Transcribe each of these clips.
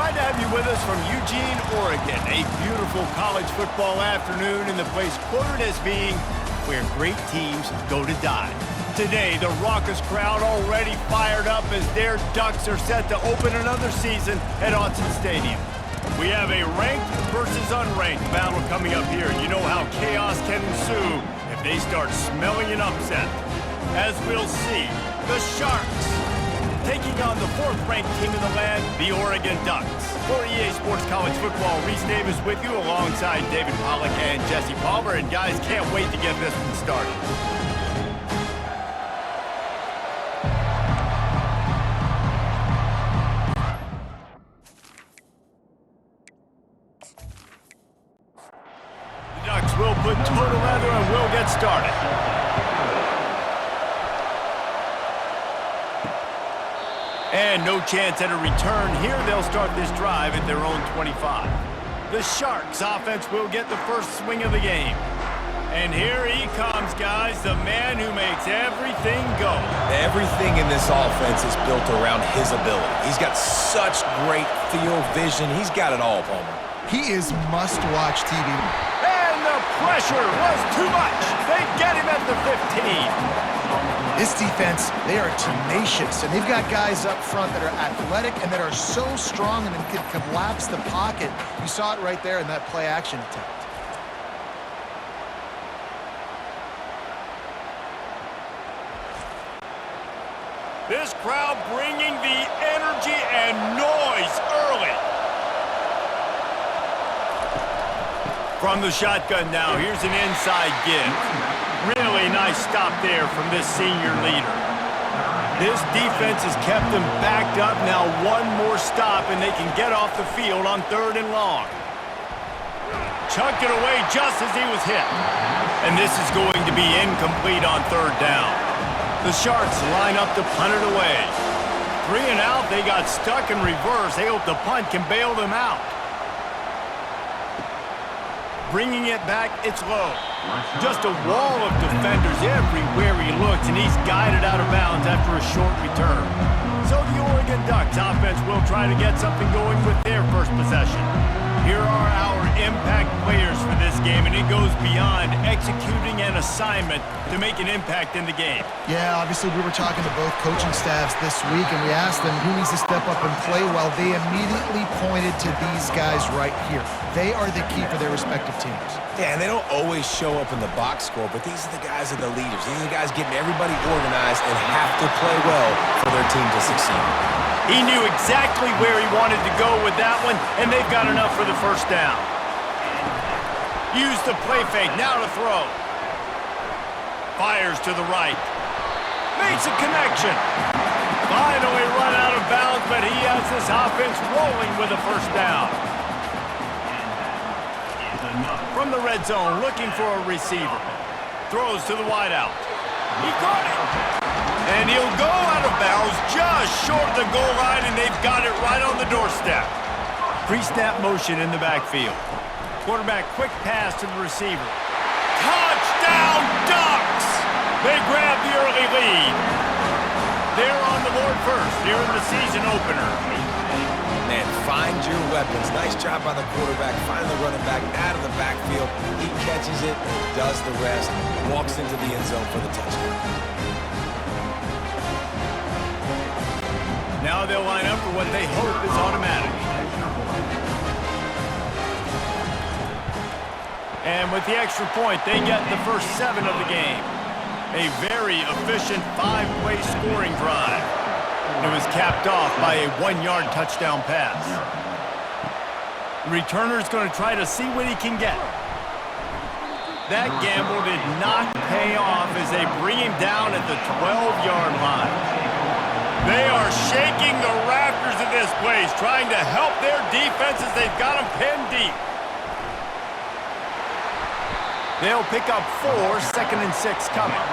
Glad to have you with us from Eugene, Oregon. A beautiful college football afternoon in the place quoted as being where great teams go to die. Today, the raucous crowd already fired up as their Ducks are set to open another season at Autzen Stadium. We have a ranked versus unranked battle coming up here. You know how chaos can ensue if they start smelling an upset. As we'll see, the Sharks taking on the fourth-ranked team in the land, the Oregon Ducks. For EA Sports College Football, Reese Davis with you alongside David Pollack and Jesse Palmer. And guys, can't wait to get this one started. The Ducks will put total leather and we'll get started. And no chance at a return here. They'll start this drive at their own 25. The Sharks offense will get the first swing of the game. And here he comes, guys, the man who makes everything go. Everything in this offense is built around his ability. He's got such great field vision. He's got it all, Palmer. He is must-watch TV. And the pressure was too much. They get him at the 15. This defense, they are tenacious, and they've got guys up front that are athletic and that are so strong and can collapse the pocket. You saw it right there in that play-action attempt. This crowd bringing the energy and noise early. From the shotgun now, here's an inside give. Really nice stop there from this senior leader. This defense has kept them backed up. Now one more stop and they can get off the field on 3rd and long. Chucked it away just as he was hit. And this is going to be incomplete on 3rd down. The Sharks line up to punt it away. 3 and out, they got stuck in reverse. They hope the punt can bail them out. Bringing it back, it's low. Just a wall of defenders everywhere he looks, and he's guided out of bounds after a short return. So the Oregon Ducks offense will try to get something going with their first possession. Here are our impact players for this game, and it goes beyond executing an assignment to make an impact in the game. Yeah, obviously we were talking to both coaching staffs this week, and we asked them who needs to step up and play well. They immediately pointed to these guys right here. They are the key for their respective teams. Yeah, and they don't always show up in the box score, but these are the guys that are the leaders. These are the guys getting everybody organized and have to play well for their team to succeed. He knew exactly where he wanted to go with that one, and they've got enough for the first down. Use the play fake, now to throw. Fires to the right. Makes a connection. Finally run out of bounds, but he has this offense rolling with a first down. From the red zone, looking for a receiver. Throws to the wideout. He caught it. And he'll go out of bounds just short of the goal line, and they've got it right on the doorstep. Pre-snap motion in the backfield. Quarterback quick pass to the receiver. Touchdown Ducks! They grab the early lead. They're on the board first here in the season opener. Man, find your weapons. Nice job by the quarterback. Find the running back out of the backfield. He catches it, does the rest, walks into the end zone for the touchdown. Now they'll line up for what they hope is automatic. And with the extra point, they get the first 7 of the game. A very efficient 5-play scoring drive. It was capped off by a 1-yard touchdown pass. The returner's going to try to see what he can get. That gamble did not pay off as they bring him down at the 12-yard line. They are shaking the rafters of this place, trying to help their defense as they've got them pinned deep. They'll pick up 4, 2nd and 6 coming.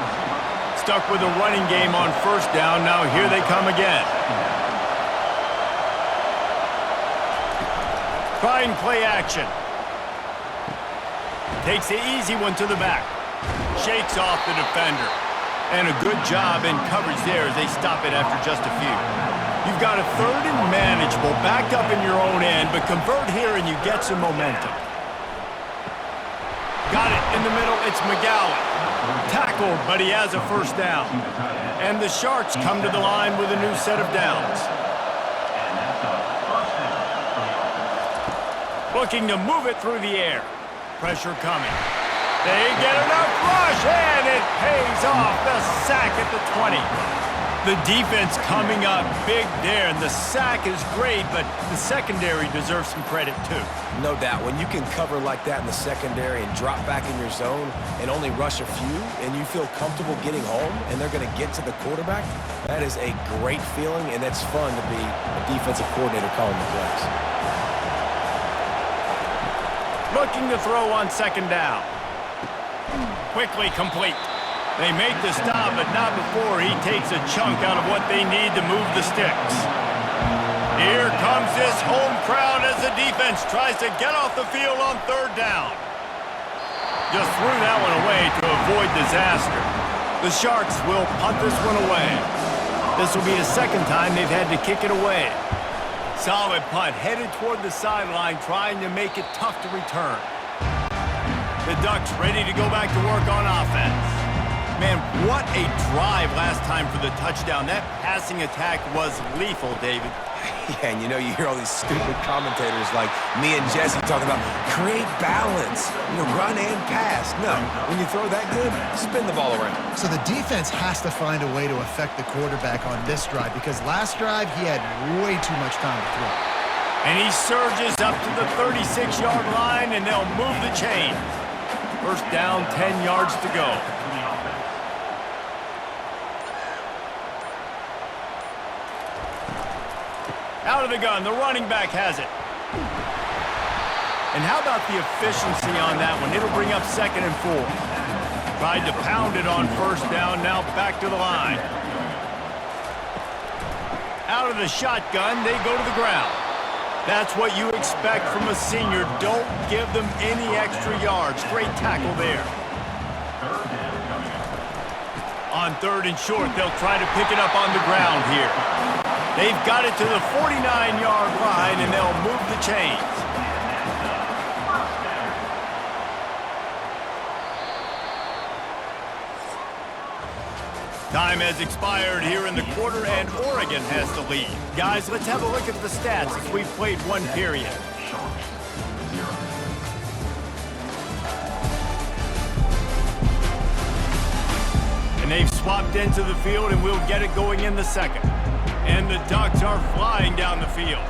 Stuck with a running game on first down. Now here they come again. Trying play action. Takes the easy one to the back. Shakes off the defender. And a good job in coverage there as they stop it after just a few. You've got a third and manageable, backed up in your own end, but convert here and you get some momentum. Got it in the middle, it's McGowan. Tackled, but he has a first down. And the Sharks come to the line with a new set of downs. Looking to move it through the air. Pressure coming. They get enough rush, and it pays off. The sack at the 20. The defense coming up big there, and the sack is great, but the secondary deserves some credit too. No doubt. When you can cover like that in the secondary and drop back in your zone and only rush a few, and you feel comfortable getting home, and they're going to get to the quarterback, that is a great feeling, and it's fun to be a defensive coordinator calling the plays. Looking to throw on second down. Quickly complete. They make the stop, but not before he takes a chunk out of what they need to move the sticks. Here comes this home crowd as the defense tries to get off the field on third down. Just threw that one away to avoid disaster. The Sharks will punt this one away. This will be the second time they've had to kick it away. Solid punt, headed toward the sideline, trying to make it tough to return. The Ducks ready to go back to work on offense. Man, what a drive last time for the touchdown. That passing attack was lethal, David. Yeah, and you know, you hear all these stupid commentators like me and Jesse talking about create balance, run and pass. No, when you throw that good, spin the ball around. So the defense has to find a way to affect the quarterback on this drive because last drive he had way too much time to throw. And he surges up to the 36-yard line, and they'll move the chain. First down, 10 yards to go. Out of the gun, the running back has it. And how about the efficiency on that one? It'll bring up 2nd and 4. Tried to pound it on first down, now back to the line. Out of the shotgun, they go to the ground. That's what you expect from a senior. Don't give them any extra yards. Great tackle there. On 3rd and short, they'll try to pick it up on the ground here. They've got it to the 49-yard line, and they'll move the chains. Time has expired here in the quarter, and Oregon has the lead. Guys, let's have a look at the stats as we've played one period. And they've swapped into the field, and we'll get it going in the second. And the Ducks are flying down the field.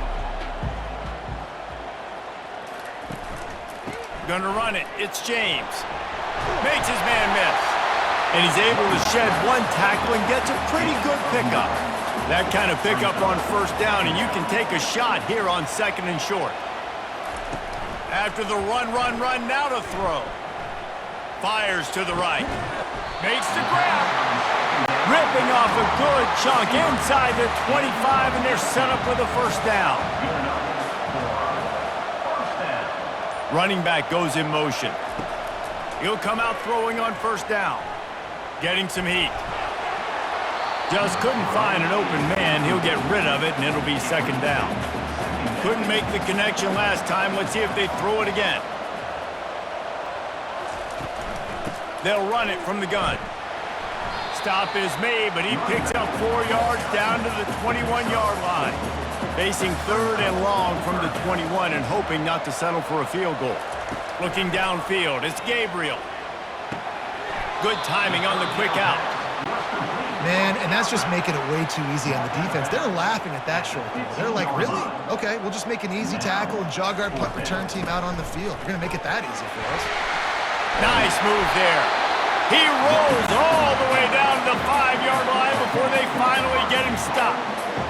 Gonna run it. It's James. Makes his man miss. And he's able to shed one tackle and gets a pretty good pickup. That kind of pickup on first down, and you can take a shot here on 2nd and short. After the run, now to throw. Fires to the right. Makes the grab. Ripping off a good chunk inside the 25, and they're set up with a first down. Running back goes in motion. He'll come out throwing on first down. Getting some heat. Just couldn't find an open man. He'll get rid of it, and it'll be 2nd down. Couldn't make the connection last time. Let's see if they throw it again. They'll run it from the gun. Stop is made, but he picks up 4 yards down to the 21-yard line. Facing 3rd and long from the 21 and hoping not to settle for a field goal. Looking downfield, it's Gabriel. Good timing on the quick out. Man, and that's just making it way too easy on the defense. They're laughing at that short throw. They're like, really? Okay, we'll just make an easy tackle and jog our punt return team out on the field. We're going to make it that easy for us. Nice move there. He rolls all the way down to the 5-yard line before they finally get him stopped.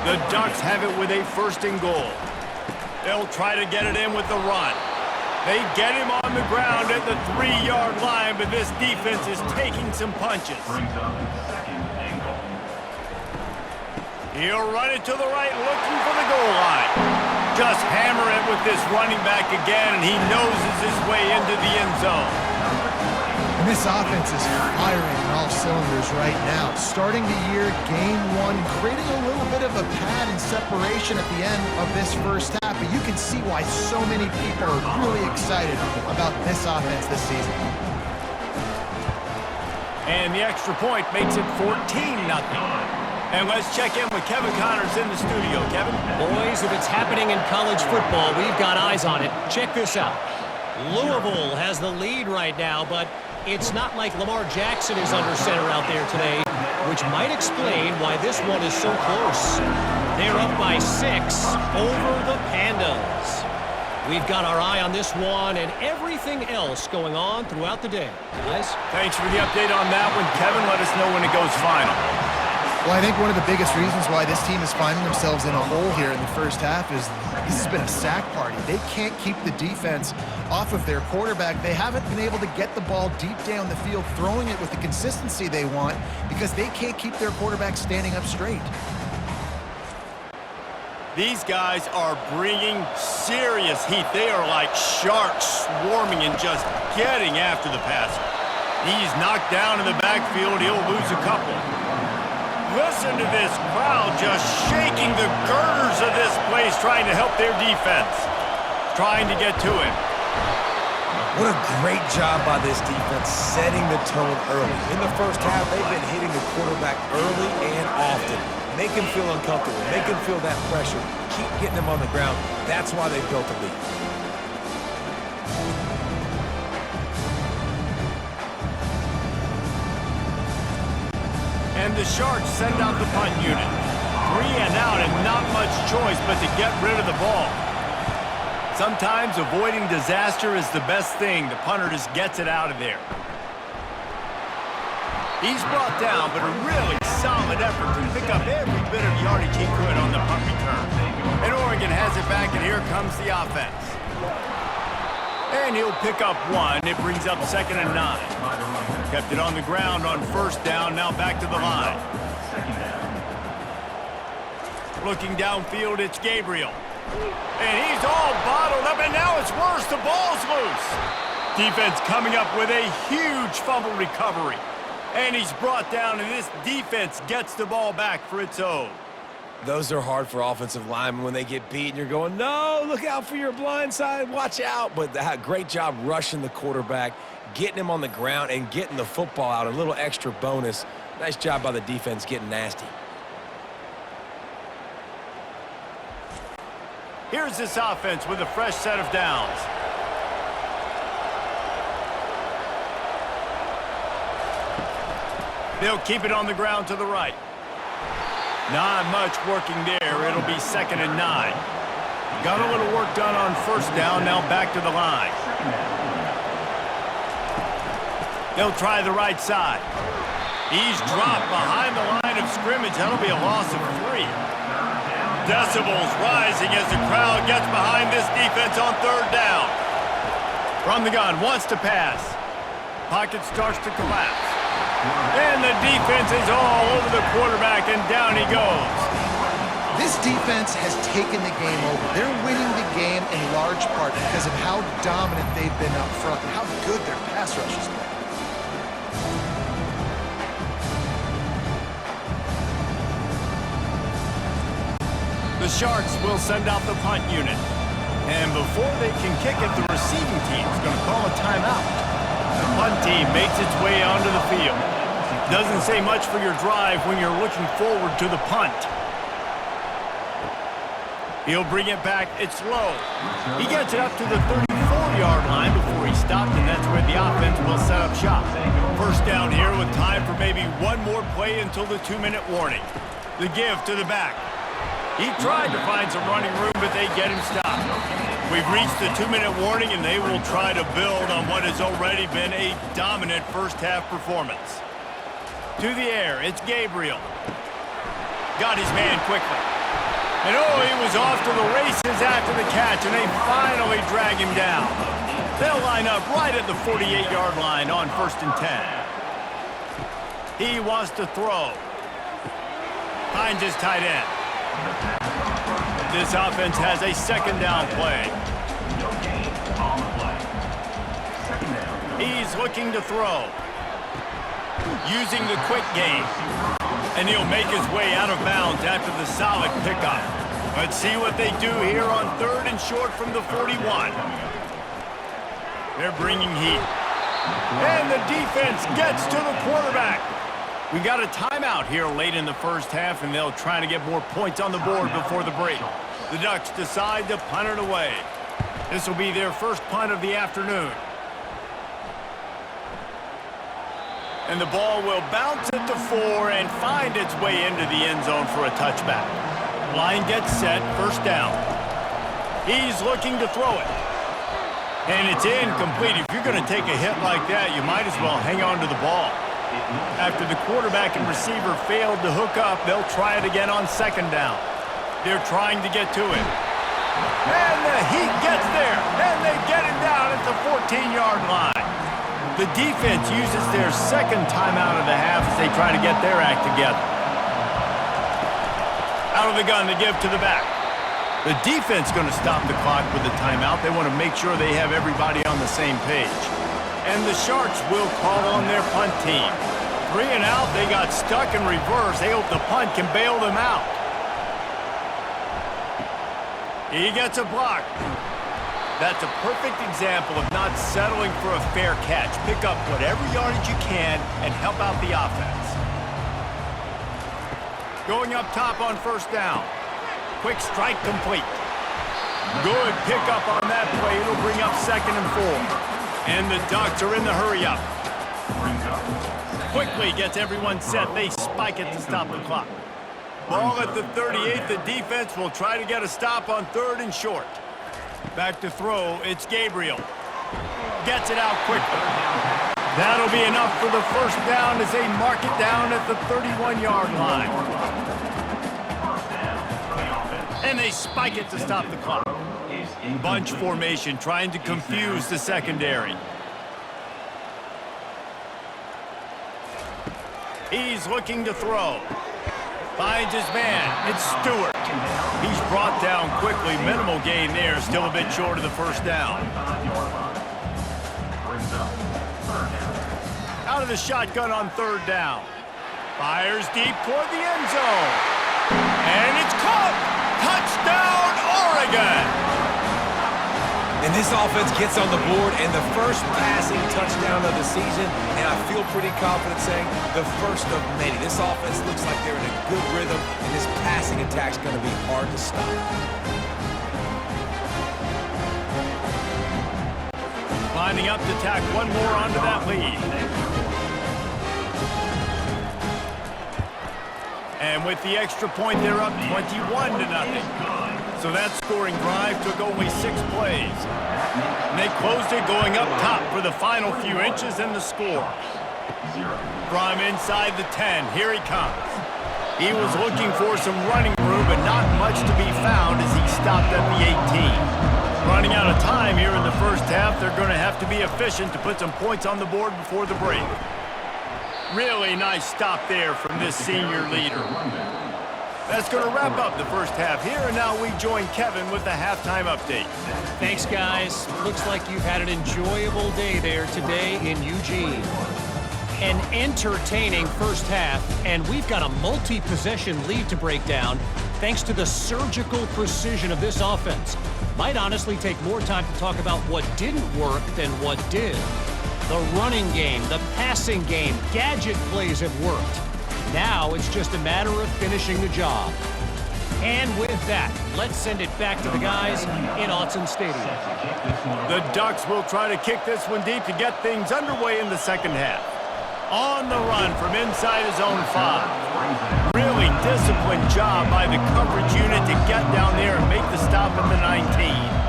The Ducks have it with a 1st and goal. They'll try to get it in with the run. They get him on the ground at the 3-yard line, but this defense is taking some punches. He'll run it to the right, looking for the goal line. Just hammer it with this running back again, and he noses his way into the end zone. And this offense is firing on all cylinders right now. Starting the year, game one, creating a little bit of a pad and separation at the end of this first half. But you can see why so many people are really excited about this offense this season. And the extra point makes it 14-0. And let's check in with Kevin Connors in the studio. Kevin? Boys, if it's happening in college football, we've got eyes on it. Check this out. Louisville has the lead right now, but it's not like Lamar Jackson is under center out there today, which might explain why this one is so close. They're up by 6 over the Pandas. We've got our eye on this one and everything else going on throughout the day. Guys? Thanks for the update on that one, Kevin. Let us know when it goes final. Well, I think one of the biggest reasons why this team is finding themselves in a hole here in the first half is this has been a sack party. They can't keep the defense off of their quarterback. They haven't been able to get the ball deep down the field, throwing it with the consistency they want because they can't keep their quarterback standing up straight. These guys are bringing serious heat. They are like sharks swarming and just getting after the passer. He's knocked down in the backfield. He'll lose a couple. Listen to this crowd just shaking the girders of this place, trying to help their defense, trying to get to him. What a great job by this defense setting the tone early. In the first half, they've been hitting the quarterback early and often. Make him feel uncomfortable. Make him feel that pressure. Keep getting him on the ground. That's why they built a lead. And the Sharks send out the punt unit. 3 and out and not much choice but to get rid of the ball. Sometimes avoiding disaster is the best thing. The punter just gets it out of there. He's brought down, but a really solid effort to pick up every bit of yardage he could on the punt return. And Oregon has it back, and here comes the offense. And he'll pick up 1. It brings up 2nd and 9. Kept it on the ground on first down, now back to the line. Looking downfield, it's Gabriel. And he's all bottled up, and now it's worse. The ball's loose. Defense coming up with a huge fumble recovery. And he's brought down, and this defense gets the ball back for its own. Those are hard for offensive linemen when they get beat and you're going, no, look out for your blind side, watch out. But great job rushing the quarterback, getting him on the ground, and getting the football out. A little extra bonus. Nice job by the defense getting nasty. Here's this offense with a fresh set of downs. They'll keep it on the ground to the right. Not much working there. It'll be 2nd and 9. Got a little work done on first down, now back to the line. They'll try the right side. He's dropped behind the line of scrimmage. That'll be a loss of 3. Decibels rising as the crowd gets behind this defense on 3rd down. From the gun, wants to pass. Pocket starts to collapse. And the defense is all over the quarterback, and down he goes. This defense has taken the game over. They're winning the game in large part because of how dominant they've been up front and how good their pass rush has been. The Sharks will send out the punt unit. And before they can kick it, the receiving team's going to call a timeout. The punt team makes its way onto the field. Doesn't say much for your drive when you're looking forward to the punt. He'll bring it back. It's low. He gets it up to the 34-yard line before he stopped, and that's where the offense will set up shop. First down here with time for maybe one more play until the 2-minute warning. The give to the back. He tried to find some running room, but they get him stopped. We've reached the 2-minute warning, and they will try to build on what has already been a dominant first-half performance. To the air, it's Gabriel. Got his man quickly. And oh, he was off to the races after the catch, and they finally drag him down. They'll line up right at the 48-yard line on 1st and 10. He wants to throw. Finds his tight end. This offense has a 2nd down play. He's looking to throw. Using the quick game. And he'll make his way out of bounds after the solid pickup. Let's see what they do here on 3rd and short from the 41. They're bringing heat. And the defense gets to the quarterback. We got a timeout here late in the first half, and they'll try to get more points on the board before the break. The Ducks decide to punt it away. This will be their first punt of the afternoon. And the ball will bounce at the 4 and find its way into the end zone for a touchback. Line gets set, first down. He's looking to throw it. And it's incomplete. If you're going to take a hit like that, you might as well hang on to the ball. After the quarterback and receiver failed to hook up, they'll try it again on 2nd down. They're trying to get to it. And the Heat gets there, and they get him down at the 14-yard line. The defense uses their 2nd timeout of the half as they try to get their act together. Out of the gun to give to the back. The defense going to stop the clock with the timeout. They want to make sure they have everybody on the same page. And the Sharks will call on their punt team. 3 and out, they got stuck in reverse. They hope the punt can bail them out. He gets a block. That's a perfect example of not settling for a fair catch. Pick up whatever yardage you can and help out the offense. Going up top on 1st down. Quick strike complete. Good pickup on that play. It'll bring up 2nd and 4. And the Ducks are in the hurry-up. Quickly gets everyone set. They spike it to stop the clock. Ball at the 38. The defense will try to get a stop on 3rd and short. Back to throw. It's Gabriel. Gets it out quickly. That'll be enough for the first down as they mark it down at the 31-yard line. And they spike it to stop the clock. Bunch formation trying to confuse the secondary. He's looking to throw. Finds his man. It's Stewart. He's brought down quickly. Minimal gain there. Still a bit short of the first down. Out of the shotgun on 3rd down. Fires deep toward the end zone. And it's caught. Touchdown, Oregon! And this offense gets on the board and the first passing touchdown of the season, and I feel pretty confident saying the first of many. This offense looks like they're in a good rhythm, and this passing attack's going to be hard to stop. Lining up to tack one more onto that lead. And with the extra point, they're up 21-0. So that scoring drive took only 6 plays. And they closed it going up top for the final few inches in the score. From inside the 10, here he comes. He was looking for some running room, but not much to be found as he stopped at the 18. Running out of time here in the first half, they're going to have to be efficient to put some points on the board before the break. Really nice stop there from this senior leader. That's going to wrap up the first half here, and now we join Kevin with the halftime update. Thanks, guys. Looks like you've had an enjoyable day there today in Eugene. An entertaining first half, and we've got a multi-possession lead to break down thanks to the surgical precision of this offense. Might honestly take more time to talk about what didn't work than what did. The running game, the passing game, gadget plays have worked. Now it's just a matter of finishing the job. And with that, let's send it back to the guys in Autzen Stadium. The Ducks will try to kick this one deep to get things underway in the second half. On the run from inside his own 5. Really disciplined job by the coverage unit to get down there and make the stop at the 19.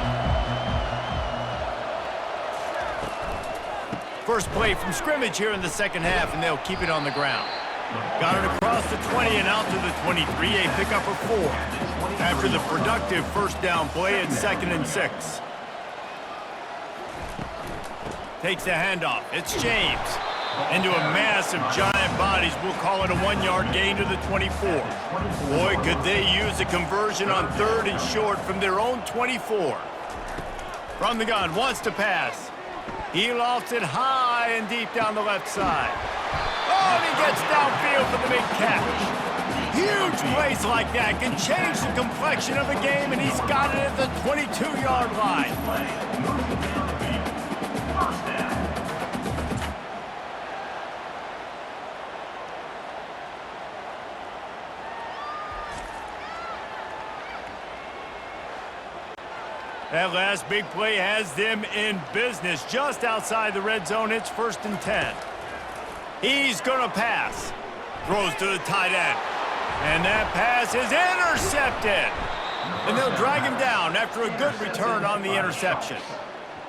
First play from scrimmage here in the second half, and they'll keep it on the ground. Got it across the 20 and out to the 23, a pickup of 4. After the productive first down play, it's 2nd and 6. Takes the handoff. It's James. Into a mass of giant bodies. We'll call it a 1-yard gain to the 24. Boy, could they use a conversion on 3rd and short from their own 24. From the gun, wants to pass. He lofts it high and deep down the left side. Oh, and he gets downfield for the big catch. Huge plays like that can change the complexion of a game, and he's got it at the 22-yard line. That last big play has them in business. Just outside the red zone, it's 1st and 10. He's going to pass. Throws to the tight end. And that pass is intercepted. And they'll drag him down after a good return on the interception.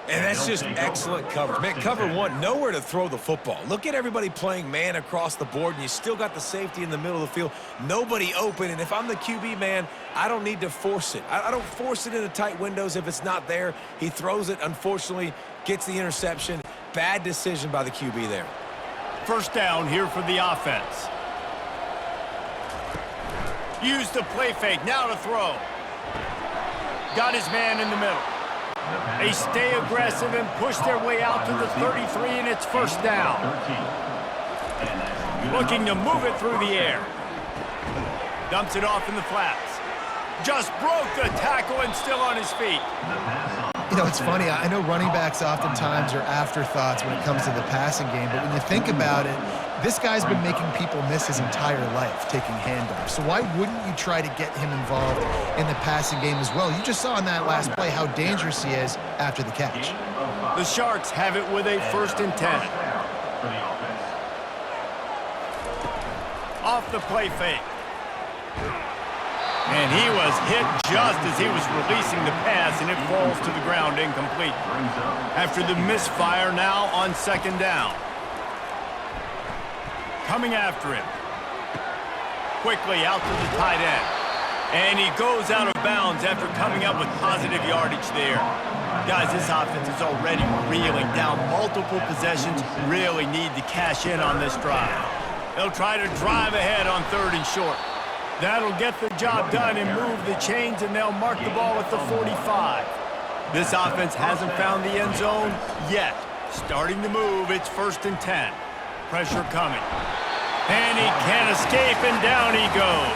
And that's just excellent coverage. Man, cover one, nowhere to throw the football. Look at everybody playing man across the board, and you still got the safety in the middle of the field. Nobody open, and if I'm the QB, man, I don't need to force it. I don't force it into tight windows if it's not there. He throws it, unfortunately, gets the interception. Bad decision by the QB there. 1st down here for the offense. Use the play fake, now to throw. Got his man in the middle. They stay aggressive and push their way out to the 33, and it's 1st down. Looking to move it through the air. Dumps it off in the flats. Just broke the tackle and still on his feet. You know, it's funny. I know running backs oftentimes are afterthoughts when it comes to the passing game, but when you think about it, this guy's been making people miss his entire life taking handoffs. So why wouldn't you try to get him involved in the passing game as well? You just saw in that last play how dangerous he is after the catch. The Sharks have it with a 1st and 10. Off the play fake. And he was hit just as he was releasing the pass, and it falls to the ground incomplete. After the misfire, now on 2nd down. Coming after him. Quickly out to the tight end. And he goes out of bounds after coming up with positive yardage there. Guys, this offense is already reeling down multiple possessions. Really need to cash in on this drive. They'll try to drive ahead on 3rd and short. That'll get the job done and move the chains, and they'll mark the ball at the 45. This offense hasn't found the end zone yet. Starting to move, it's 1st and 10. Pressure coming. And he can't escape, and down he goes.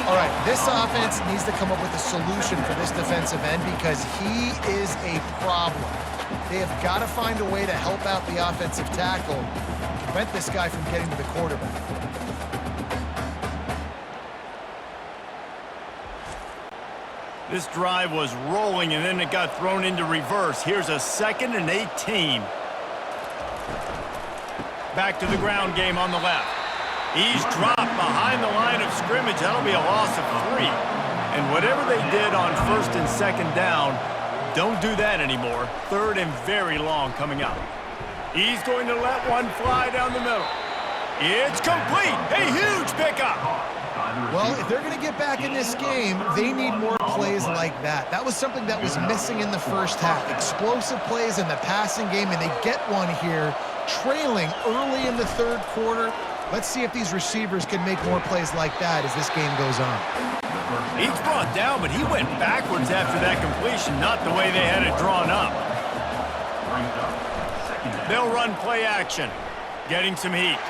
All right, this offense needs to come up with a solution for this defensive end because he is a problem. They have got to find a way to help out the offensive tackle, prevent this guy from getting to the quarterback. This drive was rolling, and then it got thrown into reverse. Here's a 2nd and 18. Back to the ground game on the left. He's dropped behind the line of scrimmage. That'll be a loss of 3. And whatever they did on 1st and 2nd down, don't do that anymore. 3rd and very long coming up. He's going to let one fly down the middle. It's complete. A huge pickup. Well, if they're going to get back in this game, they need more plays like that. That was something that was missing in the first half. Explosive plays in the passing game, and they get one here, trailing early in the 3rd quarter. Let's see if these receivers can make more plays like that as this game goes on. He's brought down, but he went backwards after that completion, not the way they had it drawn up. They'll run play action, getting some heat.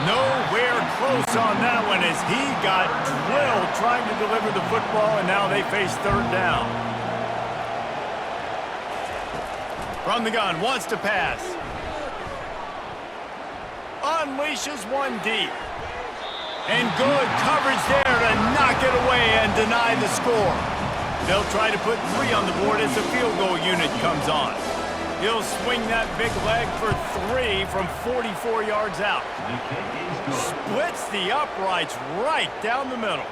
Nowhere close on that one as he got drilled trying to deliver the football, and now they face 3rd down. From the gun, wants to pass. Unleashes one deep. And good coverage there to knock it away and deny the score. They'll try to put 3 on the board as the field goal unit comes on. He'll swing that big leg for 3 from 44 yards out. Splits the uprights right down the middle.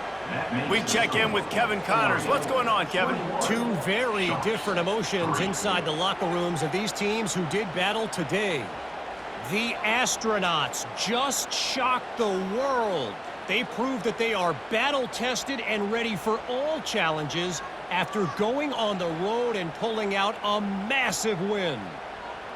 We check in with Kevin Connors. What's going on, Kevin? 2 very different emotions inside the locker rooms of these teams who did battle today. The Astronauts just shocked the world. They proved that they are battle-tested and ready for all challenges after going on the road and pulling out a massive win.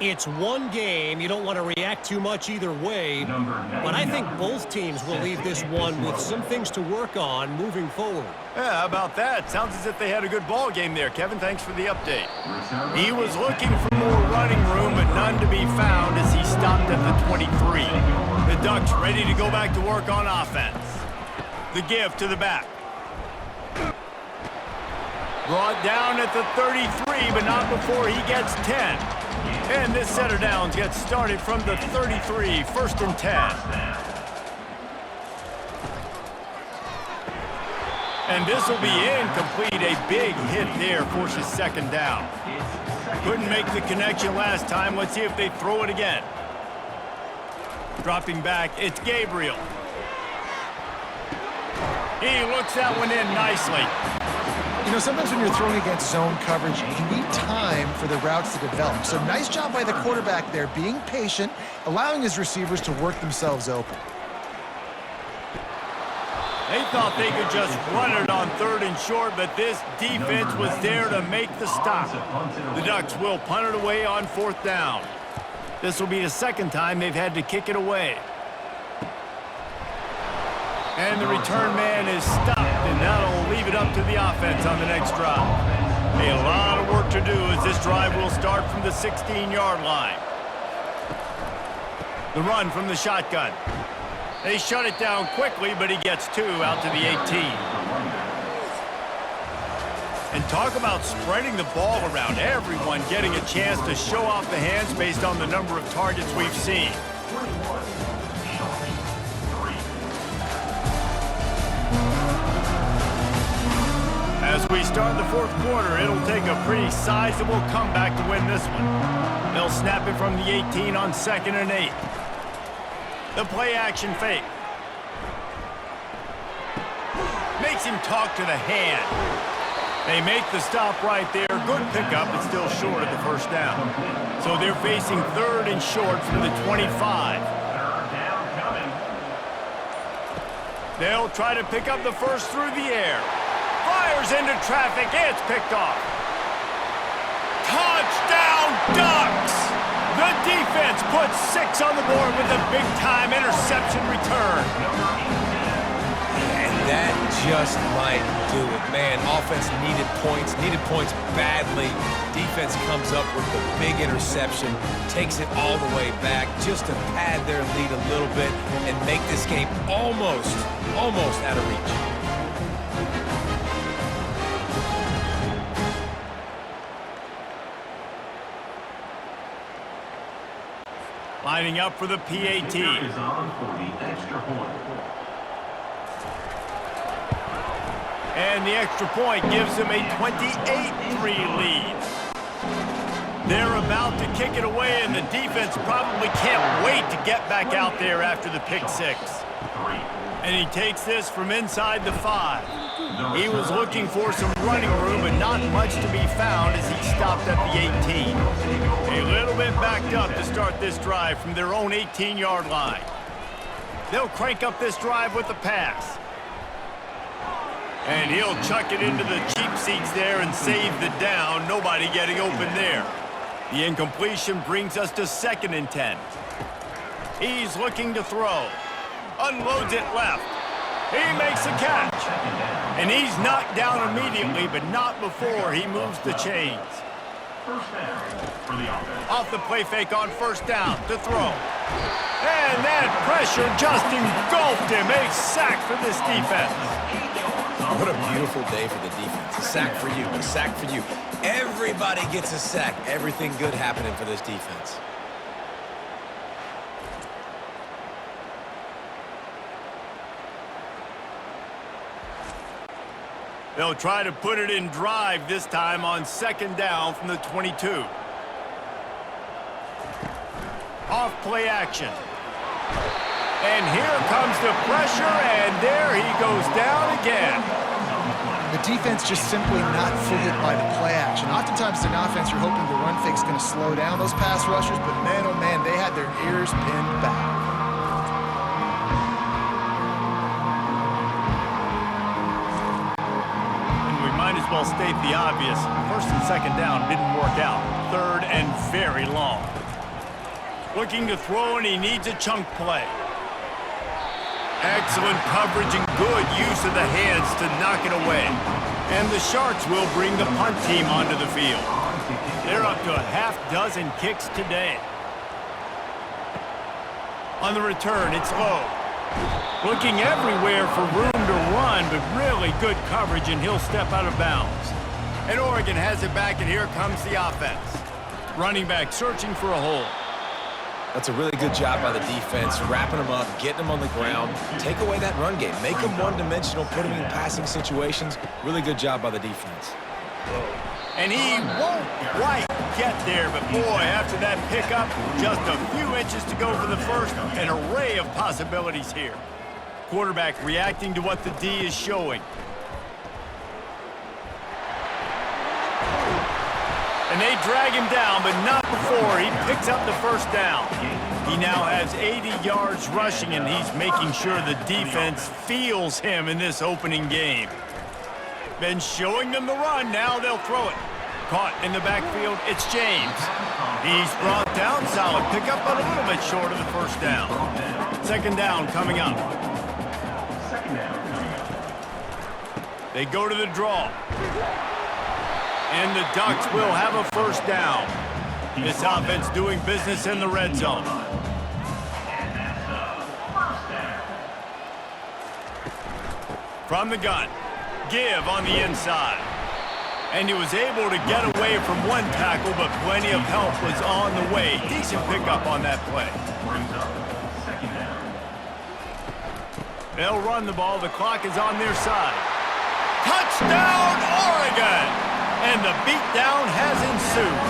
It's one game. You don't want to react too much either way. But I think both teams will leave this one with some things to work on moving forward. Yeah, how about that? Sounds as if they had a good ball game there. Kevin, thanks for the update. He was looking for more running room, but none to be found as he stopped at the 23. The Ducks ready to go back to work on offense. The give to the back. Brought down at the 33, but not before he gets 10. And this setter downs gets started from the 33, 1st and 10. And this will be incomplete. A big hit there forces 2nd down. Couldn't make the connection last time. Let's see if they throw it again. Dropping back, it's Gabriel. He looks that one in nicely. You know, sometimes when you're throwing against zone coverage, you need time for the routes to develop. So nice job by the quarterback there, being patient, allowing his receivers to work themselves open. They thought they could just run it on 3rd and short, but this defense was there to make the stop. The Ducks will punt it away on 4th down. This will be the 2nd time they've had to kick it away. And the return man is stopped, and that'll leave it up to the offense on the next drive. A lot of work to do as this drive will start from the 16-yard line. The run from the shotgun. They shut it down quickly, but he gets 2 out to the 18. And talk about spreading the ball around. Everyone getting a chance to show off the hands based on the number of targets we've seen. As we start the 4th quarter, it'll take a pretty sizable comeback to win this one. They'll snap it from the 18 on 2nd and 8. The play-action fake. Makes him talk to the hand. They make the stop right there. Good pickup, but still short of the 1st down. So they're facing 3rd and short from the 25. They'll try to pick up the first through the air. Fires into traffic. It's picked off. Touchdown, Ducks! The defense puts 6 on the board with a big-time interception return. And that just might do it. Man, offense needed points badly. Defense comes up with the big interception, takes it all the way back just to pad their lead a little bit and make this game almost out of reach. Lining up for the PAT. And the extra point gives them a 28-3 lead. They're about to kick it away, and the defense probably can't wait to get back out there after the pick 6. And he takes this from inside the 5. He was looking for some running room, but not much to be found as he stopped at the 18. A little bit backed up to start this drive from their own 18-yard line. They'll crank up this drive with the pass. And he'll chuck it into the cheap seats there and save the down. Nobody getting open there. The incompletion brings us to 2nd and 10. He's looking to throw. Unloads it left. He makes a catch. And he's knocked down immediately, but not before he moves the chains. Off the play fake on 1st down to throw. And that pressure just engulfed him. A sack for this defense. What a beautiful day for the defense. A sack for you, a sack for you. Everybody gets a sack. Everything good happening for this defense. They'll try to put it in drive this time on 2nd down from the 22. Off play action. And here comes the pressure, and there he goes down again. The defense just simply not fooled by the play action. Oftentimes in offense, you're hoping the run fake's going to slow down those pass rushers, but man, oh man, they had their ears pinned back. Might as well state the obvious. 1st and 2nd down didn't work out. 3rd and very long. Looking to throw, and he needs a chunk play. Excellent coverage and good use of the hands to knock it away. And the Sharks will bring the punt team onto the field. They're up to a half-dozen kicks today. On the return, it's low. Looking everywhere for room to run, but really good coverage, and he'll step out of bounds. And Oregon has it back, and here comes the offense. Running back searching for a hole. That's a really good job by the defense, wrapping them up, getting them on the ground. Take away that run game. Make them one-dimensional, put them in passing situations. Really good job by the defense. And he won't quite get there, but boy, after that pickup, just a few inches to go for the first. An array of possibilities here. Quarterback reacting to what the D is showing. And they drag him down, but not before he picks up the first down. He now has 80 yards rushing, and he's making sure the defense feels him in this opening game. Been showing them the run, now they'll throw it. Caught in the backfield, it's James. He's brought down, solid pickup, but a little bit short of the first down. Second down coming up. They go to the draw. And the Ducks will have a first down. This offense doing business in the red zone. From the gun, give on the inside. And he was able to get away from one tackle, but plenty of help was on the way. Decent pickup on that play. They'll run the ball. The clock is on their side. Touchdown, Oregon! And the beatdown has ensued.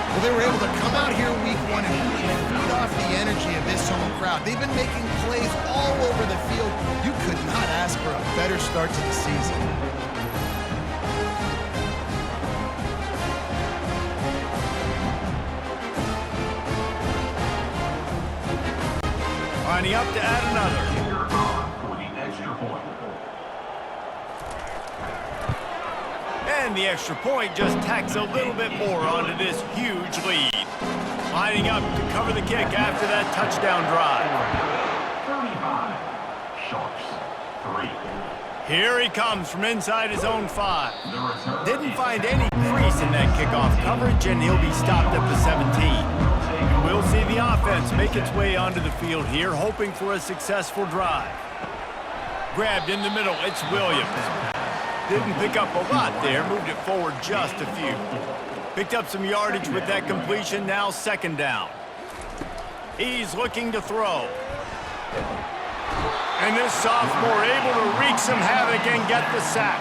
Well, they were able to come out here week one and really feed off the energy of this home crowd. They've been making plays all over the field. You could not ask for a better start to the season. Lining up to add another. And the extra point just tacks a little bit more onto this huge lead. Lining up to cover the kick after that touchdown drive. 35, Sharks, 3. Here he comes from inside his own 5. Didn't find any crease in that kickoff coverage, and he'll be stopped at the 17. And we'll see the offense make its way onto the field here, hoping for a successful drive. Grabbed in the middle, it's Williams. Didn't pick up a lot there, moved it forward just a few. Picked up some yardage with that completion, now second down. He's looking to throw. And this sophomore able to wreak some havoc and get the sack.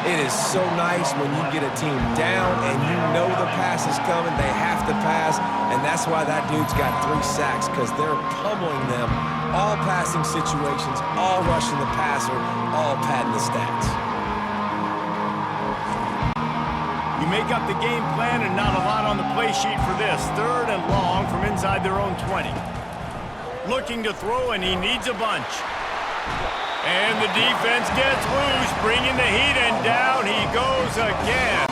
It is so nice when you get a team down and you know the pass is coming, they have to pass, and that's why that dude's got 3 sacks, because they're pummeling them. All passing situations, all rushing the passer, all padding the stats. You make up the game plan and not a lot on the play sheet for this. Third and long from inside their own 20. Looking to throw, and he needs a bunch. And the defense gets loose, bringing the heat, and down he goes again.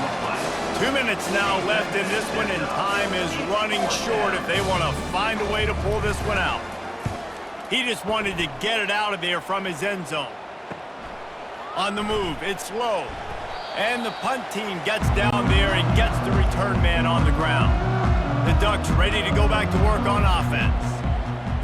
2 minutes now left in this one, and time is running short if they want to find a way to pull this one out. He just wanted to get it out of there from his end zone. On the move, it's low. And the punt team gets down there and gets the return man on the ground. The Ducks ready to go back to work on offense.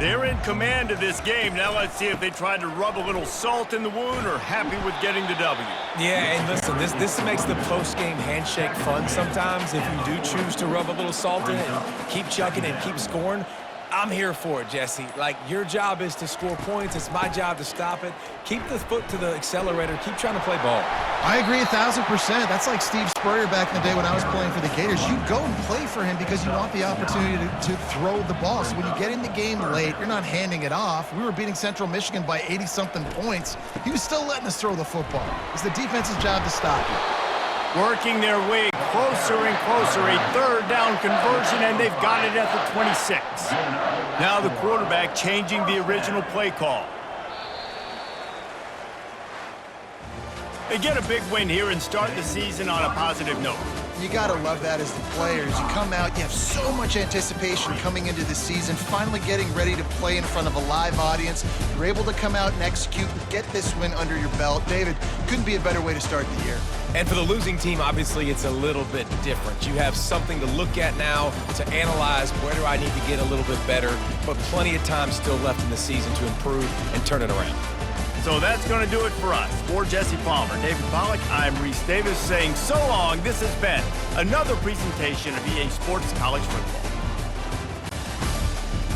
They're in command of this game. Now let's see if they tried to rub a little salt in the wound or happy with getting the W. Yeah, and listen, this makes the post-game handshake fun sometimes. If you do choose to rub a little salt in it and keep chucking and keep scoring, I'm here for it, Jesse. Like, your job is to score points. It's my job to stop it. Keep the foot to the accelerator. Keep trying to play ball. I agree 1,000%. That's like Steve Spurrier back in the day when I was playing for the Gators. You go and play for him because you want the opportunity to throw the ball. So when you get in the game late, you're not handing it off. We were beating Central Michigan by 80-something points. He was still letting us throw the football. It's the defense's job to stop you. Working their way closer and closer, a third down conversion, and they've got it at the 26. Now the quarterback changing the original play call. They get a big win here and start the season on a positive note. You got to love that as the players. You come out, you have so much anticipation coming into the season, finally getting ready to play in front of a live audience. You're able to come out and execute and get this win under your belt. David, couldn't be a better way to start the year. And for the losing team, obviously, it's a little bit different. You have something to look at now, to analyze where do I need to get a little bit better, but plenty of time still left in the season to improve and turn it around. So that's going to do it for us. For Jesse Palmer, David Pollack, I'm Reese Davis saying so long. This has been another presentation of EA Sports College Football.